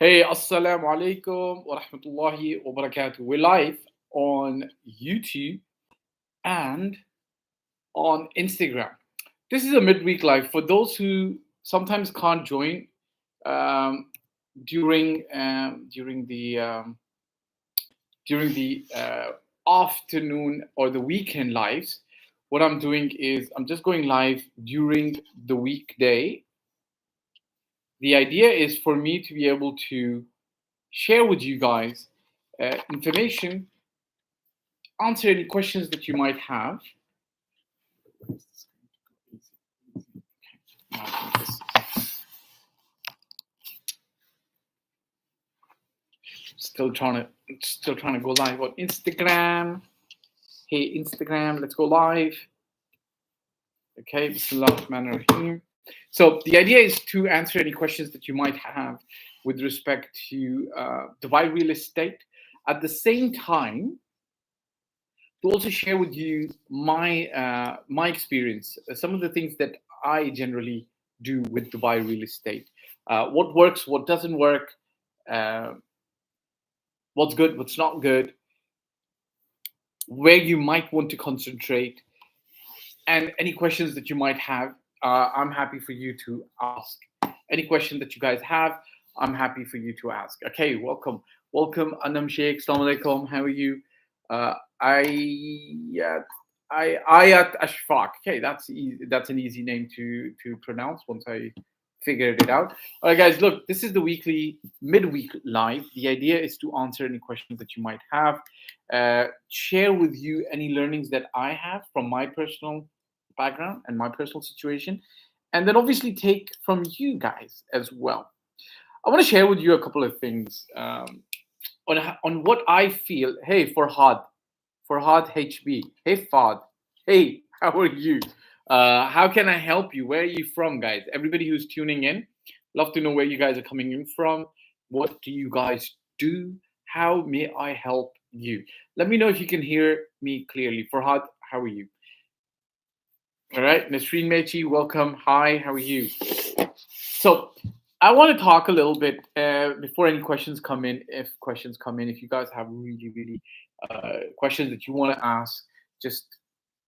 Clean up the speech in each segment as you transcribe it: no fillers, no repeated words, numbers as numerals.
Hey, assalamu alaikum wa rahmatullahi wa barakatuh. We're live on YouTube and on Instagram. This is a midweek live for those who sometimes can't join um, during the afternoon or the weekend lives. What I'm doing is I'm just going live during the weekday. The idea is for me to be able to share with you guys information, answer any questions that you might have. Still trying to go live on Instagram. Hey Instagram, let's go live. Okay, Bismillah ar-Rahman ar-Rahim. So the idea is to answer any questions that you might have with respect to Dubai real estate. At the same time, to also share with you my experience, some of the things that I generally do with Dubai real estate, what works, what doesn't work, uh, what's good, what's not good, where you might want to concentrate, and any questions that you might have. I'm happy for you to ask. Any question that you guys have, I'm happy for you to ask. Okay, welcome, Anam Sheikh. Assalamu alaikum. How are you? Uh, I Ayat Ashfaq. Okay, that's easy. That's an easy name to pronounce once I figured it out. All right, guys. Look, this is the weekly midweek live. The idea is to answer any questions that you might have, share with you any learnings that I have from my personal background and my personal situation, and then obviously take from you guys as well. I want to share with you a couple of things on what I feel. Hey, Farhad HB. Hey, Fahd. Hey, how are you? How can I help you? Where are you from, guys? Everybody who's tuning in, love to know where you guys are coming in from. What do you guys do? How may I help you? Let me know if you can hear me clearly. Farhad, how are you? All right, Nasreen Mechi, welcome. Hi, how are you? So, I want to talk a little bit before any questions come in. If questions come in, if you guys have really questions that you want to ask, just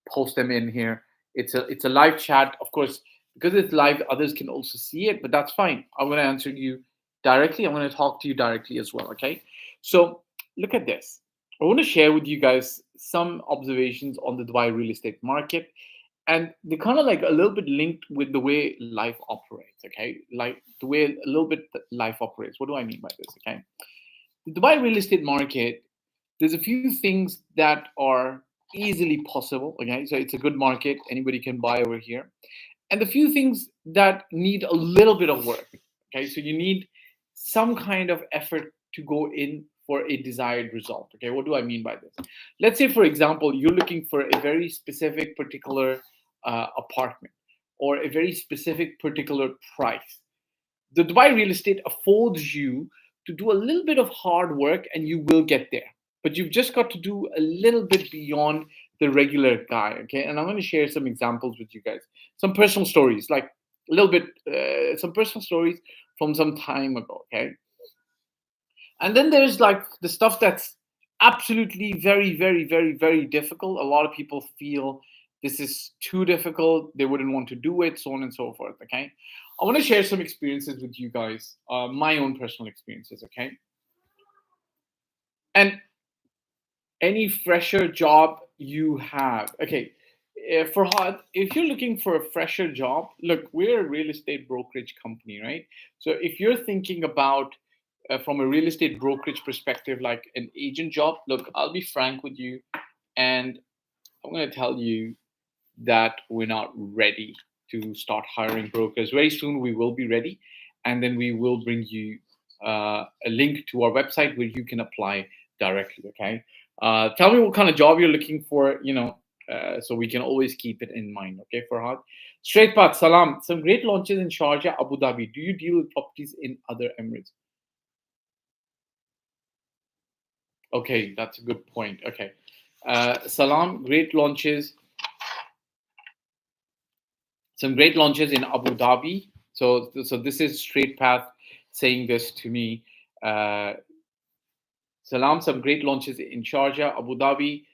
post them in here. It's a live chat, of course, because it's live. Others can also see it, but that's fine. I'm going to answer you directly. I'm going to talk to you directly as well. Okay. So look at this. I want to share with you guys some observations on the Dubai real estate market, and they're kind of like a little bit linked with the way life operates. Okay, like the way a little bit life operates. What do I mean by this? Okay, the Dubai real estate market, there's a few things that are easily possible. Okay, so it's a good market, anybody can buy over here, and a few things that need a little bit of work. Okay, so you need some kind of effort to go in for a desired result. Okay, what do I mean by this? Let's say, for example, you're looking for a very specific particular apartment or a very specific particular price. The Dubai real estate affords you to do a little bit of hard work and you will get there. But you've just got to do a little bit beyond the regular guy. Okay. And I'm going to share some examples with you guys, some personal stories, like a little bit, some personal stories from some time ago. Okay. And then there's like the stuff that's absolutely very difficult. A lot of people feel this is too difficult. They wouldn't want to do it, so on and so forth. Okay. I want to share some experiences with you guys, my own personal experiences. Okay. And any fresher job you have. Okay. Farhad, if you're looking for a fresher job, look, we're a real estate brokerage company, right? So if you're thinking about from a real estate brokerage perspective, like an agent job, look, I'll be frank with you, and I'm going to tell you that we're not ready to start hiring brokers. Very soon we will be ready, and then we will bring you a link to our website where you can apply directly. Okay. Tell me what kind of job you're looking for, so we can always keep it in mind. Okay, Farhad. Straight path, salam. Some great launches in Sharjah, Abu Dhabi. Do you deal with properties in other Emirates? Okay, that's a good point. Okay. Salam, great launches. Some great launches in Abu Dhabi. So this is Straight Path saying this to me. Salam, some great launches in Sharjah, Abu Dhabi.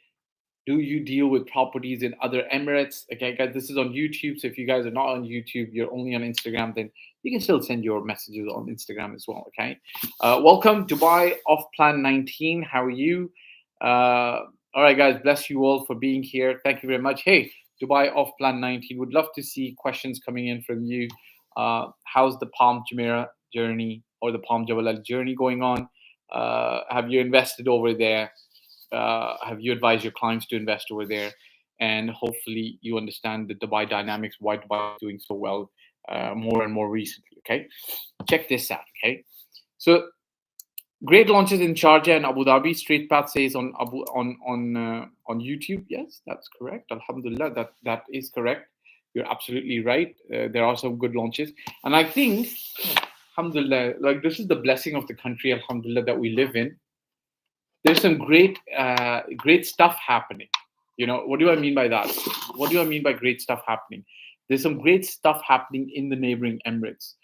Do you deal with properties in other Emirates? Okay, guys, this is on YouTube. So if you guys are not on YouTube, you're only on Instagram, then you can still send your messages on Instagram as well. Okay. Welcome, Dubai Off Plan 19. How are you? All right, guys, bless you all for being here. Thank you very much. Hey, Dubai Off Plan 19. Would love to see questions coming in from you. How's the Palm Jumeirah journey or the Palm Jabal Al journey going on? Have you invested over there? Have you advised your clients to invest over there? And hopefully you understand the Dubai dynamics, why Dubai is doing so well more and more recently. Okay, check this out. Okay, so great launches in Sharjah and Abu Dhabi. Straight Path says on YouTube. Yes, that's correct. Alhamdulillah, that is correct. You're absolutely right. There are some good launches, and I think, alhamdulillah, like this is the blessing of the country, alhamdulillah, that we live in. There's some great stuff happening. What do I mean by that? What do I mean by great stuff happening? There's some great stuff happening in the neighboring Emirates.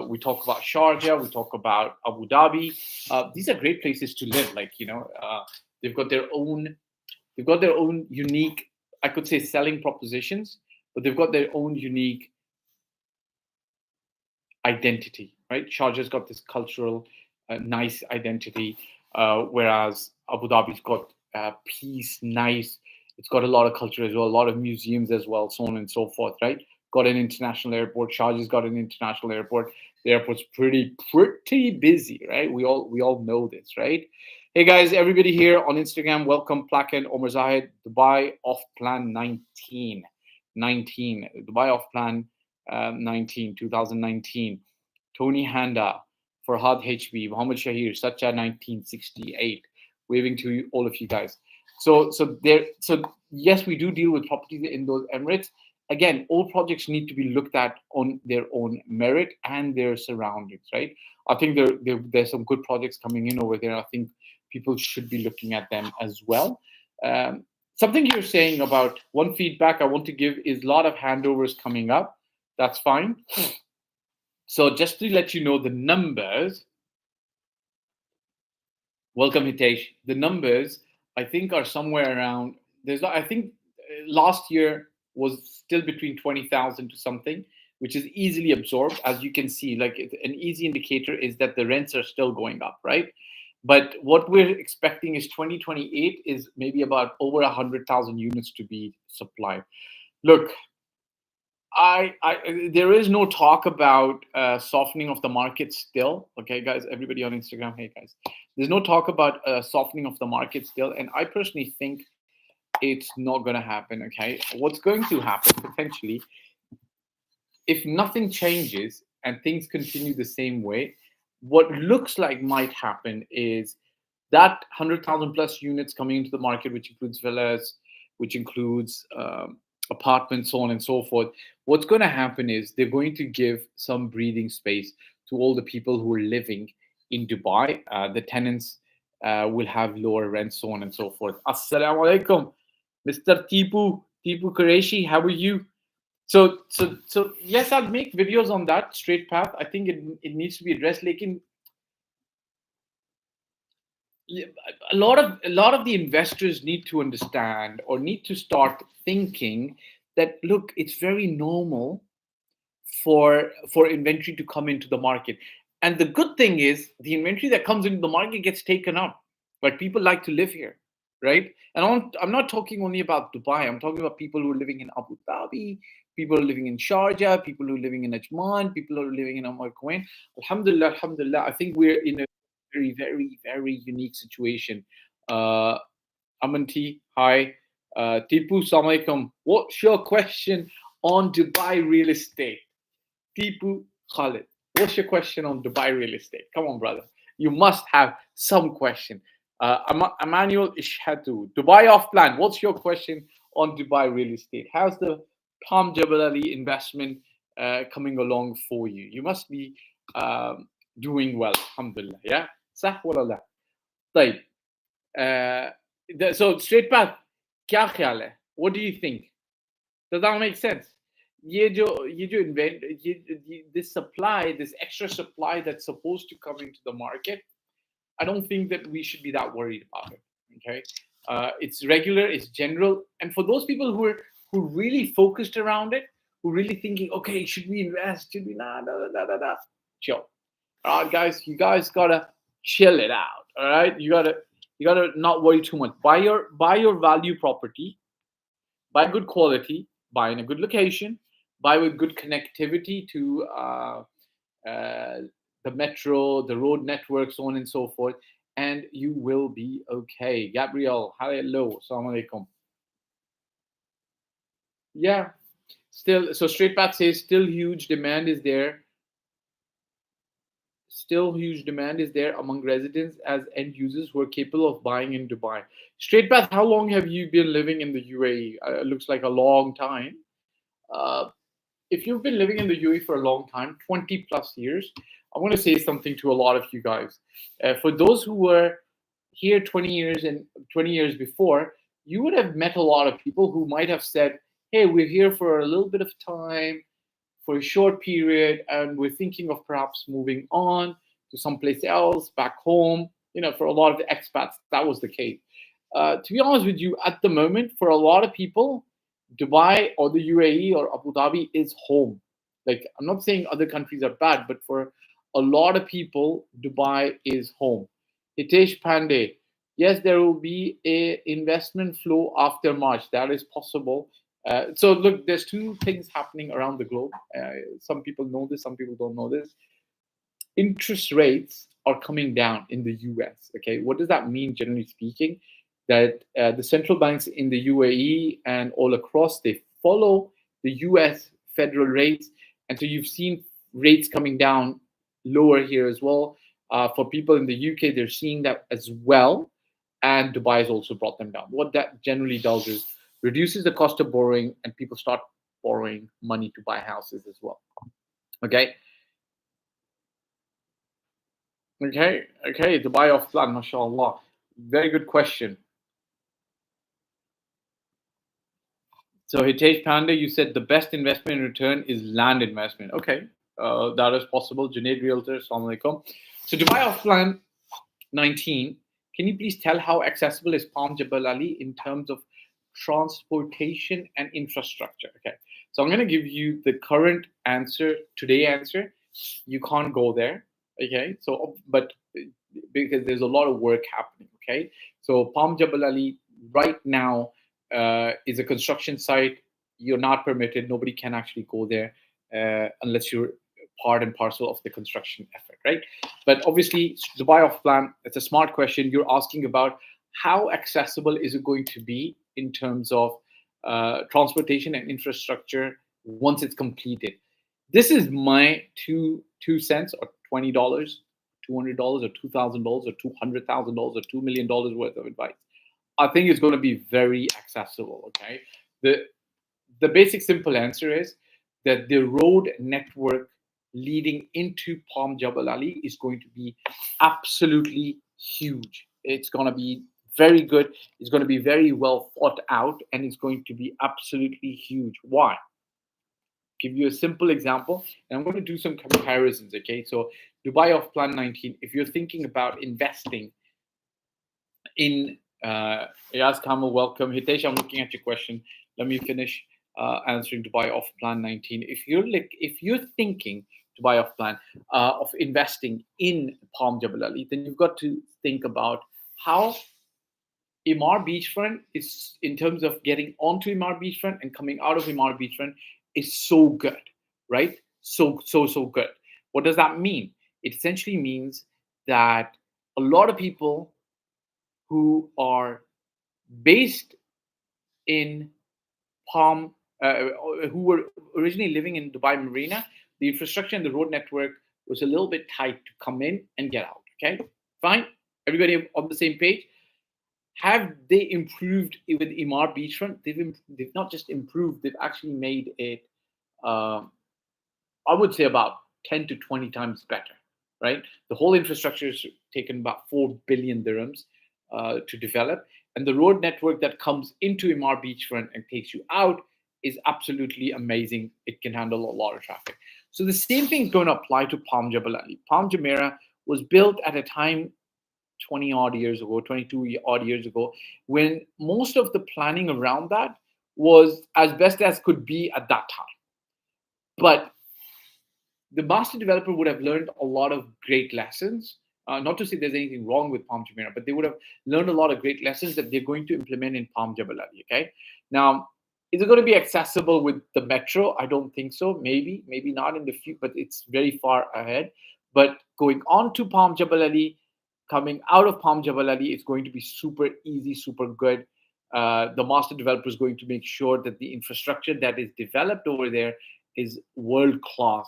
We talk about Sharjah, we talk about Abu Dhabi. These are great places to live. They've got their own unique, I could say, selling propositions, but they've got their own unique identity, right? Sharjah's got this cultural, nice identity, whereas Abu Dhabi's got peace, nice. It's got a lot of culture as well, a lot of museums as well, so on and so forth, right? Got an international airport. Sharjah's got an international airport. The airport's pretty busy, right? We all know this, right? Hey guys, everybody here on Instagram, welcome. Plakan, Omar Zahid, Dubai Off Plan 19, Dubai Off Plan 2019. Tony Handa, Farhad HB, Muhammad Shahir, Sacha 1968. Waving to you, all of you guys. So yes, we do deal with properties in those Emirates. Again, all projects need to be looked at on their own merit and their surroundings, right? I think there's some good projects coming in over there. I think people should be looking at them as well. Something you're saying about one feedback I want to give is a lot of handovers coming up. That's fine. So just to let you know the numbers, welcome Hitesh. The numbers I think are somewhere around. I think last year was still between 20,000 to something, which is easily absorbed. As you can see, like an easy indicator is that the rents are still going up, right? But what we're expecting is 2028 is maybe about over 100,000 units to be supplied. Look, there is no talk about softening of the market still. Okay, guys, everybody on Instagram, hey guys, there's no talk about softening of the market still, and I personally think it's not going to happen. Okay, what's going to happen potentially, if nothing changes and things continue the same way, what looks like might happen is that 100,000 plus units coming into the market, which includes villas, which includes apartments, so on and so forth. What's going to happen is they're going to give some breathing space to all the people who are living in Dubai. The tenants will have lower rents, so on and so forth. Assalamu alaikum, Mr. Tipu Qureshi, how are you? So yes, I'll make videos on that straight path. I think it needs to be addressed. Like a lot of the investors need to understand or need to start thinking that, look, it's very normal for inventory to come into the market. And the good thing is the inventory that comes into the market gets taken up. But people like to live here, right? And I'm not talking only about Dubai. I'm talking about people who are living in Abu Dhabi, people who are living in Sharjah, people who are living in Ajman, people who are living in Umar Kuwait. Alhamdulillah, I think we're in a very, very, very unique situation. Amanti, hi. Tipu, Assalamu alaikum. What's your question on Dubai real estate? Tipu Khalid, what's your question on Dubai real estate? Come on, brother. You must have some question. Emmanuel Ishatu, Dubai Off Plan. What's your question on Dubai real estate? How's the Palm Jabal Ali investment coming along for you? You must be doing well, alhamdulillah. Yeah? Sah wala la? So straight path, kya khayal hai? What do you think? Does that make sense? this supply, this extra supply that's supposed to come into the market, I don't think that we should be that worried about it. Okay, it's regular, it's general, and for those people who really focused around it, who really thinking, okay, should we invest? Should we nah, chill. All right, guys, you guys gotta chill it out. All right, you gotta not worry too much. Buy your value property, buy good quality, buy in a good location, buy with good connectivity to uh, the metro, the road network, so on and so forth, and you will be okay. Gabriel, hello, assalamu alaikum. Yeah, still, so Straight Path says still huge demand is there. Still huge demand is there among residents as end users who are capable of buying in Dubai. Straight Path, how long have you been living in the UAE? It looks like a long time. Uh, if you've been living in the UAE for a long time, 20 plus years, I want to say something to a lot of you guys. For those who were here 20 years and 20 years before, you would have met a lot of people who might have said, hey, we're here for a little bit of time, for a short period, and we're thinking of perhaps moving on to someplace else, back home. For a lot of the expats, that was the case. To be honest with you, at the moment, for a lot of people, Dubai or the UAE or Abu Dhabi is home. Like, I'm not saying other countries are bad, but for a lot of people, Dubai is home. Hitesh Pandey, yes, there will be a investment flow after March. That is possible. So look, there's two things happening around the globe. Some people know this, some people don't know this. Interest rates are coming down in the US. Okay, what does that mean, generally speaking? That the central banks in the UAE and all across, they follow the US federal rates, and so you've seen rates coming down lower here as well. For people in the UK, they're seeing that as well, and Dubai has also brought them down. What that generally does is reduces the cost of borrowing, and people start borrowing money to buy houses as well. Okay, okay. Dubai off plan, mashallah. Very good question. So Hitesh Panda, you said the best investment in return is land investment. Okay, that is possible. Junaid Realtor, assalamu alaikum. So Dubai off plan 19. Can you please tell how accessible is Palm Jabal Ali in terms of transportation and infrastructure? Okay, so I'm going to give you the current answer, today answer. You can't go there. Okay, so but because there's a lot of work happening. Okay, so Palm Jabal Ali right now is a construction site. You're not permitted. Nobody can actually go there unless you're part and parcel of the construction effort, right? But obviously, Dubai off plan, it's a smart question. You're asking about how accessible is it going to be in terms of transportation and infrastructure once it's completed. This is my two cents, or $20, $200, or $2,000, or $200,000, or $2 million worth of advice. I think it's going to be very accessible. Okay, the basic simple answer is that the road network leading into Palm Jabal Ali is going to be absolutely huge. It's going to be very good. It's going to be very well thought out, and it's going to be absolutely huge. Why? Give you a simple example, and I'm going to do some comparisons. Okay, so Dubai off plan 19. If you're thinking about investing in Yas Kamal, welcome. Hitesh, I'm looking at your question. Let me finish answering Dubai off plan 19. If you're thinking Dubai off plan of investing in Palm Jabal Ali, then you've got to think about how Imar Beachfront is, in terms of getting onto Imar Beachfront and coming out of Imar Beachfront, is so good, right? So good. What does that mean? It essentially means that a lot of people who are based in Palm, who were originally living in Dubai Marina, the infrastructure and the road network was a little bit tight to come in and get out. Okay, fine. Everybody on the same page. Have they improved with Imar Beachfront? They've not just improved; they've actually made it. I would say about 10 to 20 times better. Right, the whole infrastructure has taken about 4 billion dirhams to develop, and the road network that comes into Imar Beachfront and takes you out is absolutely amazing. It can handle a lot of traffic. So the same thing is going to apply to Palm Jebel Ali. Palm Jumeirah was built at a time 20 odd years ago, 22 odd years ago, when most of the planning around that was as best as could be at that time. But the master developer would have learned a lot of great lessons. Not to say there's anything wrong with Palm Jumeirah, but they would have learned a lot of great lessons that they're going to implement in Palm Jebel Ali. Okay, now is it going to be accessible with the metro? I don't think so. Maybe not in the future, but it's very far ahead. But going on to Palm Jebel Ali, coming out of Palm Jebel Ali, it's going to be super easy, super good. The master developer is going to make sure that the infrastructure that is developed over there is world class,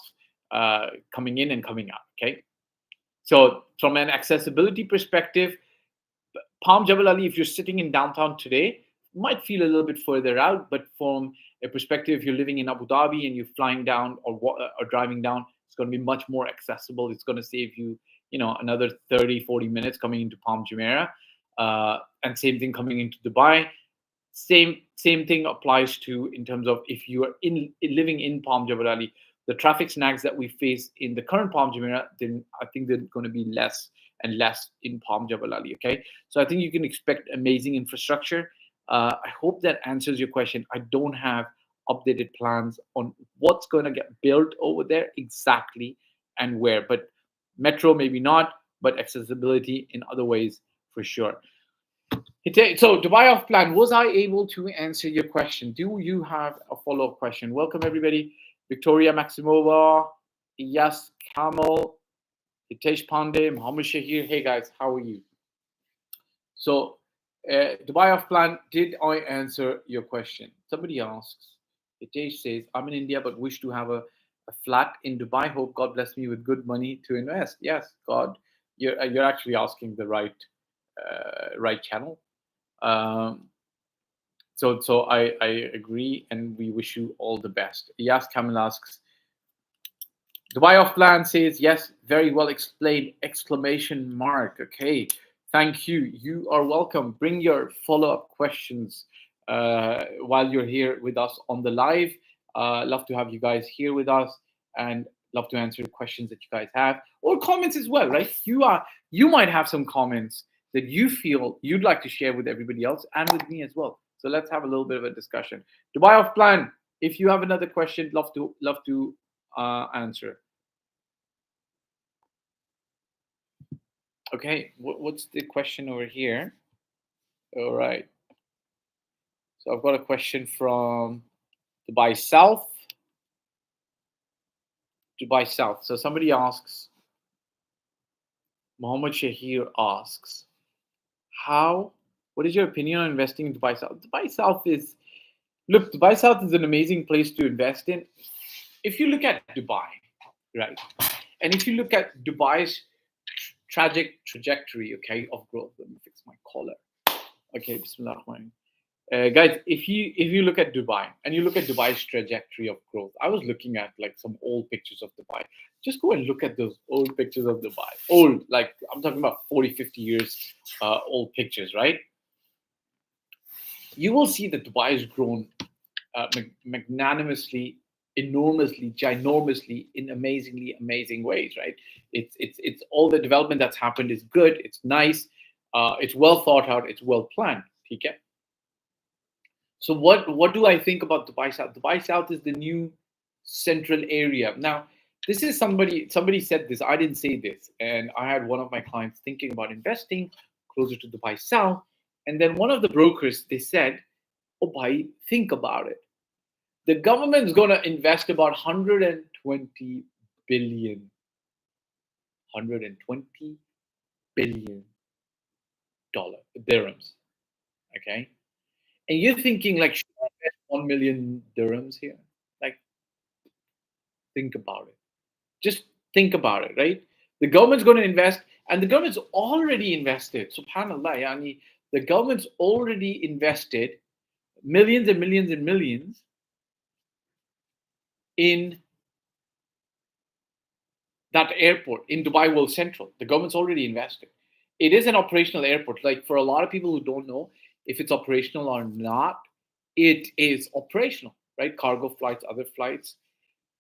coming in and coming out. Okay, so from an accessibility perspective, Palm Jebel Ali, if you're sitting in downtown today, might feel a little bit further out, but from a perspective, if you're living in Abu Dhabi and you're flying down or driving down, it's going to be much more accessible. It's going to save you, another 30, 40 minutes coming into Palm Jumeirah. And same thing coming into Dubai. Same thing applies to in terms of if you are living in Palm Jebel Ali, the traffic snags that we face in the current Palm Jumeirah, then I think they're going to be less and less in Palm Jebel Ali. Okay, so I think you can expect amazing infrastructure. I hope that answers your question. I don't have updated plans on what's going to get built over there exactly and where, but metro maybe not, but accessibility in other ways for sure. So Dubai off plan, was I able to answer your question? Do you have a follow-up question? Welcome everybody. Victoria Maximova, Iyas Kamal, Hitesh Pandey, Mohammed Shahir. Hey guys, how are you? So Dubai off plan, did I answer your question? Somebody asks, Hitesh says, I'm in India but wish to have a flat in Dubai. Hope God bless me with good money to invest. Yes, God, you're actually asking the right channel. So I agree, and we wish you all the best. Yas Kamil asks, Dubai off plan says, yes, very well explained, exclamation mark. Okay, thank you. You are welcome. Bring your follow-up questions while you're here with us on the live. Love to have you guys here with us, and love to answer questions that you guys have, or comments as well, right? You might have some comments that you feel you'd like to share with everybody else and with me as well. So let's have a little bit of a discussion. Dubai off plan, if you have another question, love to answer. Okay, what's the question over here? All right. So I've got a question from Dubai South. Dubai South. So somebody asks, Mohammed Shahir asks, what is your opinion on investing in Dubai South? Dubai South is an amazing place to invest in. If you look at Dubai, right, and if you look at Dubai's trajectory, okay, of growth. Let me fix my collar. Okay, Bismillah. Guys, if you look at Dubai and you look at Dubai's trajectory of growth, I was looking at like some old pictures of Dubai. Just go and look at those old pictures of Dubai. Old, like I'm talking about 40, 50 years old pictures, right? You will see that Dubai has grown magnanimously, enormously, ginormously, in amazingly amazing ways, right? It's all the development that's happened is good. It's nice. It's well thought out. It's well planned. Okay. So what do I think about Dubai South? Dubai South is the new central area. Now, this is somebody said this. I didn't say this, and I had one of my clients thinking about investing closer to Dubai South, and then one of the brokers, they said, "Oh, bhai, think about it. The government's going to invest about 120 billion dirhams, okay? And you're thinking, like, should I invest 1 million dirhams here? Like, think about it. Just think about it, right? The government's going to invest, and the government's already invested. Subhanallah, yani, the government's already invested millions and millions and millions in that airport in Dubai World Central. The government's already invested. It is an operational airport. Like, for a lot of people who don't know if it's operational or not, it is operational. right? Cargo flights, other flights.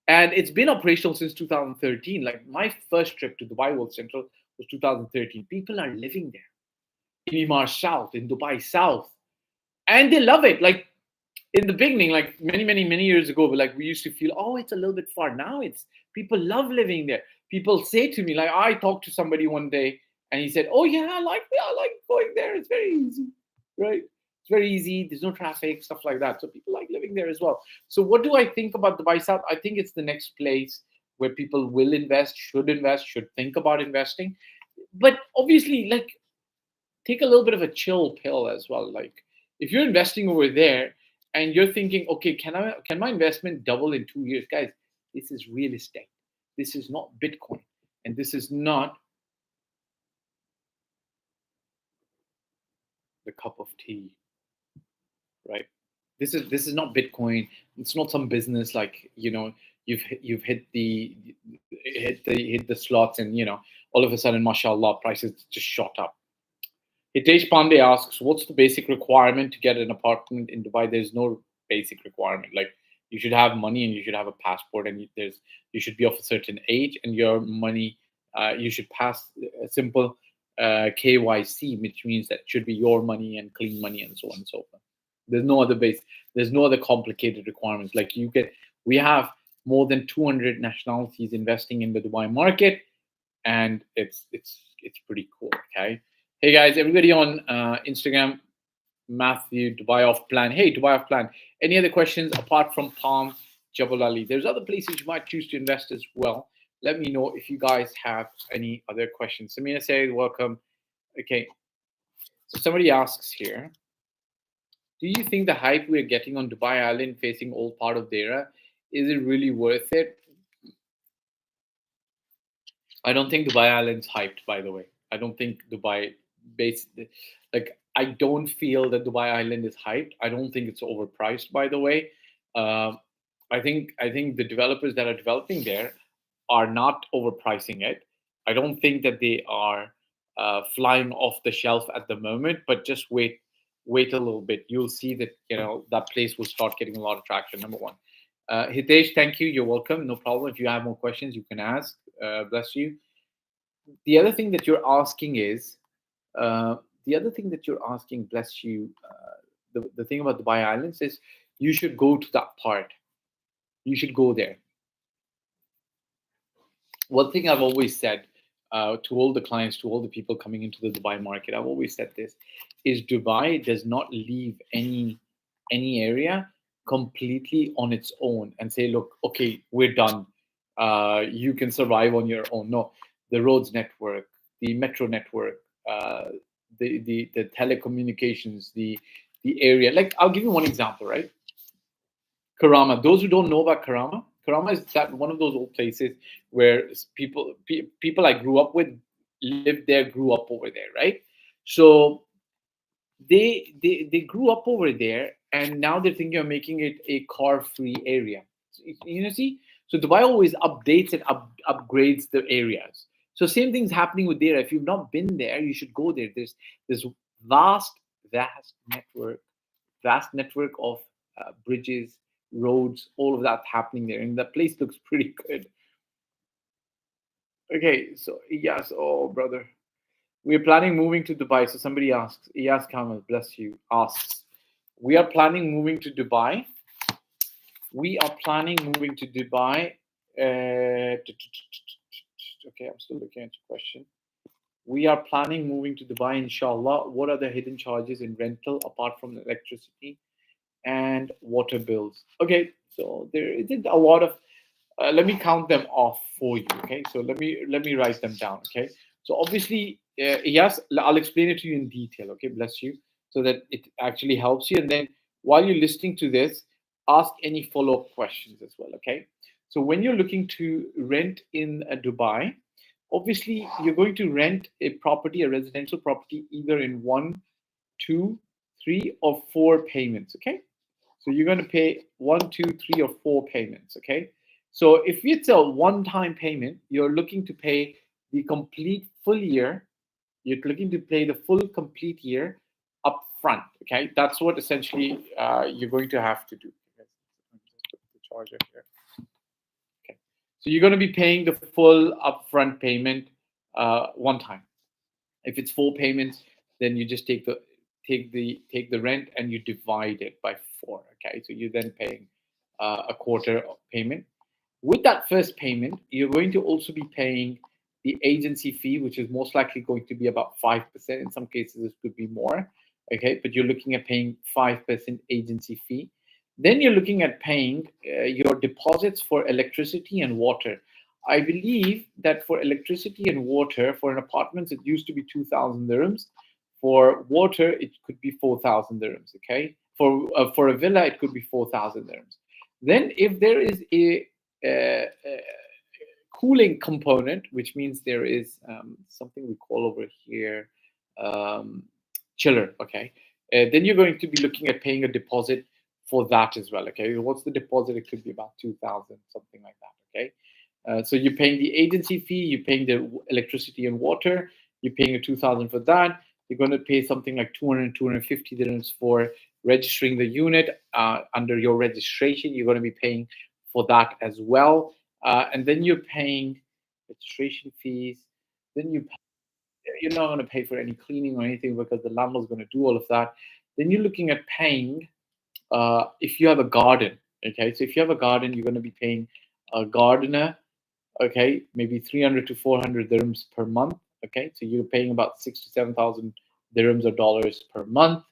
And it's been operational since 2013. Like my first trip to Dubai World Central was 2013. People are living there in Imar South, in Dubai South, and they love it. Like in the beginning, like many years ago, but like we used to feel, oh, it's a little bit far. Now it's people love living there. People say to me, like I talked to somebody one day, and he said, oh yeah, I like going there. It's very easy, right? It's very easy. There's no traffic, stuff like that. So people like living there as well. So what do I think about Dubai South? I think it's the next place where people will invest, should think about investing. But obviously, like take a little bit of a chill pill as well. Like if you're investing over there and you're thinking, okay, can my investment double in 2 years? Guys, this is real estate. This is not Bitcoin. And this is not the cup of tea, right? This is not Bitcoin. It's not some business like, you've hit the slots and all of a sudden, mashallah, prices just shot up. Hitesh Pandey asks, what's the basic requirement to get an apartment in Dubai? There's no basic requirement. Like you should have money and you should have a passport and you should be of a certain age and your money, you should pass a simple KYC, which means that should be your money and clean money and so on and so forth. There's no other complicated requirements. Like we have more than 200 nationalities investing in the Dubai market, and it's pretty cool. Okay. Hey guys, everybody on Instagram, Matthew, Dubai off plan. Hey, Dubai off plan. Any other questions apart from Palm, Jabal Ali? There's other places you might choose to invest as well. Let me know if you guys have any other questions. Samina says, welcome. Okay. So somebody asks here, do you think the hype we're getting on Dubai Island facing old part of Dera, is it really worth it? I don't think Dubai Island's hyped, by the way. I don't think Dubai I don't feel that Dubai Island is hyped. I don't think it's overpriced, by the way. I think the developers that are developing there are not overpricing it. I don't think that they are flying off the shelf at the moment, but just wait a little bit. You'll see that that place will start getting a lot of traction. Number one. Hitesh, thank you. You're welcome. No problem. If you have more questions, you can ask. Bless you. The other thing that you're asking is, bless you, the thing about Dubai Islands is you should go to that part. You should go there. One thing I've always said to all the clients, to all the people coming into the Dubai market, I've always said this, is Dubai does not leave any area completely on its own and say, look, okay, we're done. You can survive on your own. No, the roads network, the metro network, the telecommunications, the area. Like I'll give you one example, right? Karama. Those who don't know about Karama is that one of those old places where people I grew up with lived there, grew up over there, right? So they grew up over there, and now they're thinking of making it a car-free area. See, so Dubai always updates and upgrades the areas. So same thing's happening with there. If you've not been there, you should go there. There's this vast network of bridges, roads, all of that happening there, and the place looks pretty good. Okay, so yes, oh brother, we're planning moving to Dubai. So somebody asks, Iyas Kamal, bless you, asks, we are planning moving to Dubai. We are planning moving to Dubai. Okay, I'm still looking at your question. We are planning moving to Dubai, inshallah. What are the hidden charges in rental apart from the electricity and water bills? Okay, so there isn't a lot of. Let me count them off for you. Okay, so let me write them down. Okay, so obviously, yes, I'll explain it to you in detail. Okay, bless you, so that it actually helps you. And then while you're listening to this, ask any follow-up questions as well. Okay, so when you're looking to rent in Dubai, obviously you're going to rent a property, a residential property, either in 1, 2, 3, or 4 payments. Okay, so you're going to pay 1, 2, 3, or 4 payments. Okay, so if it's a one-time payment, you're looking to pay the complete full year. You're looking to pay the full complete year up front. Okay, that's what essentially you're going to have to do. charger here. Okay, so you're going to be paying the full upfront payment one time. If it's 4 payments, then you just take the rent and you divide it by 4. Okay, so you're then paying a quarter payment. With that first payment, you're going to also be paying the agency fee, which is most likely going to be about 5%. In some cases, it could be more. Okay, but you're looking at paying 5% agency fee. Then you're looking at paying your deposits for electricity and water. I believe that for electricity and water, for an apartment, it used to be 2,000 dirhams. For water, it could be 4,000 dirhams. Okay, for a villa, it could be 4,000 dirhams. Then, if there is a cooling component, which means there is something we call over here chiller. Okay, then you're going to be looking at paying a deposit for that as well. Okay, what's the deposit? It could be about 2,000, something like that. Okay. So you're paying the agency fee, you're paying the electricity and water, you're paying a 2,000 for that. You're going to pay something like 250 dirhams for registering the unit under your registration. You're going to be paying for that as well. And then you're paying registration fees. Then you're not going to pay for any cleaning or anything because the landlord's going to do all of that. Then you're looking at paying if you have a garden. Okay, so if you have a garden, you're going to be paying a gardener. Okay, maybe 300 to 400 dirhams per month. Okay, so you're paying about 6 to 7,000 dirhams or dollars per month,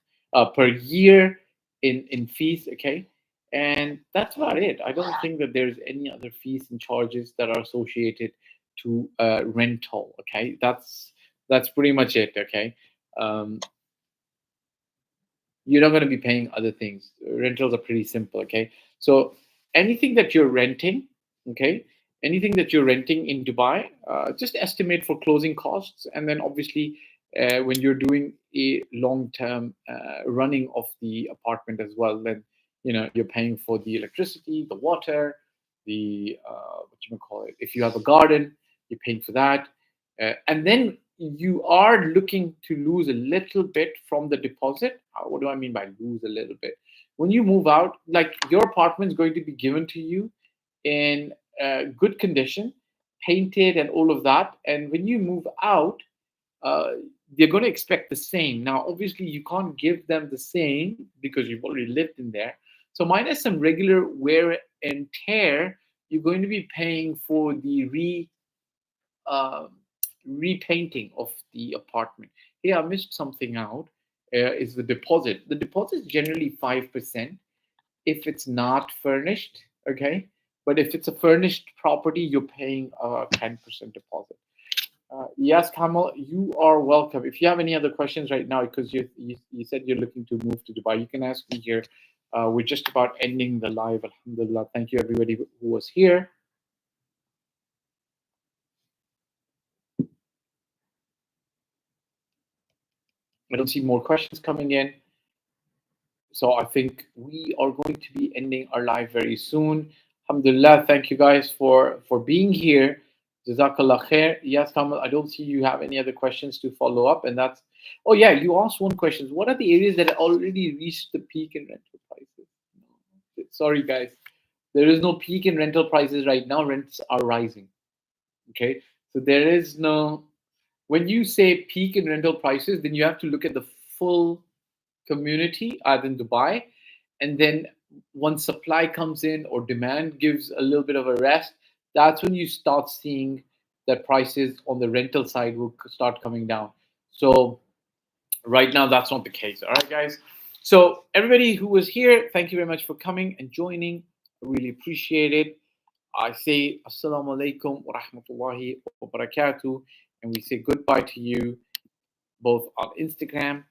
per year in fees. Okay, and that's about it. I don't think that there's any other fees and charges that are associated to rental. Okay, that's pretty much it. Okay, you're not going to be paying other things. Rentals are pretty simple. Okay, so anything that you're renting, okay, anything that you're renting in Dubai, just estimate for closing costs, and then obviously when you're doing a long-term running of the apartment as well, then you're paying for the electricity, the water, the what you call it. If you have a garden, you're paying for that, and then you are looking to lose a little bit from the deposit. What do I mean by lose a little bit? When you move out, like your apartment is going to be given to you in good condition, painted and all of that. And when you move out, they're going to expect the same. Now, obviously, you can't give them the same because you've already lived in there. So minus some regular wear and tear, you're going to be paying for the repainting of the apartment. Hey, I missed something out. Is the deposit? The deposit is generally 5% if it's not furnished. Okay, but if it's a furnished property, you're paying a 10% deposit. Yes, Kamal, you are welcome. If you have any other questions right now, because you said you're looking to move to Dubai, you can ask me here. We're just about ending the live. Alhamdulillah. Thank you, everybody who was here. I don't see more questions coming in. So I think we are going to be ending our live very soon. Alhamdulillah, thank you guys for being here. Jazakallah khair. Yes, Kamal, I don't see you have any other questions to follow up. And that's, oh yeah, you asked one question. What are the areas that already reached the peak in rental prices? Sorry, guys. There is no peak in rental prices right now. Rents are rising. Okay. So there is no, when you say peak in rental prices, then you have to look at the full community in Dubai, and then once supply comes in or demand gives a little bit of a rest, that's when you start seeing that prices on the rental side will start coming down. So right now that's not the case. All right, guys. So everybody who was here, thank you very much for coming and joining. I really appreciate it. I say assalamu alaikum wa rahmatullahi wa barakatuh, and we say goodbye to you both on Instagram